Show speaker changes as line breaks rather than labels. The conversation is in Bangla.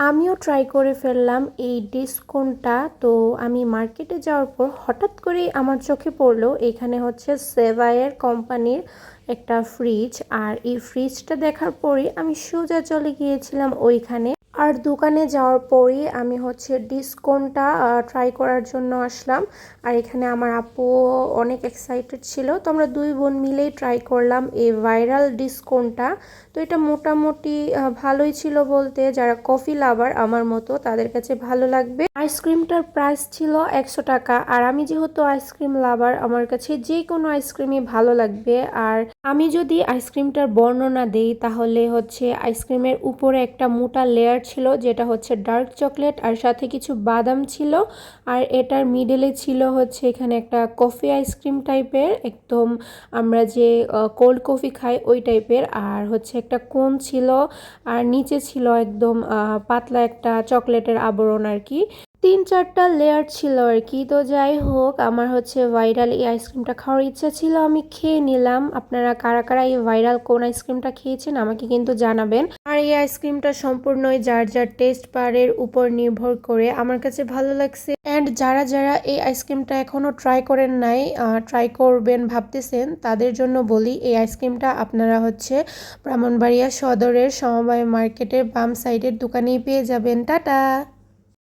আমিও ট্রাই করে ফেললাম এই ডিসকোনটা। তো আমি মার্কেটে যাওয়ার পর হঠাৎ করেই আমার চোখে পড়লো এখানে হচ্ছে সেভাইয়ের কোম্পানির একটা ফ্রিজ। আর এই ফ্রিজটা দেখার পরে আমি সোজা চলে গিয়েছিলাম ওইখানে। আর দোকানে যাওয়ার পরেই আমি হচ্ছে ডিসকোনটা ট্রাই করার জন্য আসলাম। আর এখানে আমার আপু অনেক এক্সাইটেড ছিল, তো আমরা দুই বোন মিলেই ট্রাই করলাম এই ভাইরাল ডিসকোনটা। তো এটা মোটামুটি ভালোই ছিল বলতে, যারা কফি লাভার আমার মতো তাদের কাছে ভালো লাগবে। আইসক্রিমটার প্রাইস ছিল 100 টাকা। আর আমি যেহেতু আইসক্রিম লাভার, আমার কাছে যে কোনো আইসক্রিমই ভালো লাগবে। আর আমি যদি আইসক্রিমটার বর্ণনা দেই তাহলে হচ্ছে আইসক্রিমের উপরে একটা মোটা লেয়ার ছিল যেটা হচ্ছে ডার্ক চকলেট, আর সাথে কিছু বাদাম ছিল। আর এটার মিডলে ছিল হচ্ছে এখানে একটা কফি আইসক্রিম টাইপের, একদম আমরা যে কোল্ড কফি খাই ওই টাইপের। আর হচ্ছে একটা কোন ছিল, আর নিচে ছিল একদম পাতলা একটা চকলেটের আবরণ আর কি। 3-4টা লেয়ার ছিল আর কি। তো যাই হোক, আমার হচ্ছে ভাইরাল এই আইসক্রিমটা খাওয়ার ইচ্ছা ছিল, আমি খেয়ে নিলাম। আপনারা কারা কারা এই ভাইরাল কোন আইসক্রিমটা খেয়েছেন আমাকে কিন্তু জানাবেন। আর এই আইসক্রিমটা সম্পূর্ণই যার যার টেস্ট বারের উপর নির্ভর করে। আমার কাছে ভালো লাগছে। অ্যান্ড যারা যারা এই আইসক্রিমটা এখনও ট্রাই করেন নাই, ট্রাই করবেন ভাবতেছেন, তাদের জন্য বলি এই আইসক্রিমটা আপনারা হচ্ছে ব্রাহ্মণবাড়িয়া সদরের সমবায় মার্কেটের বাম সাইডের দোকানেই পেয়ে যাবেন। টাটা।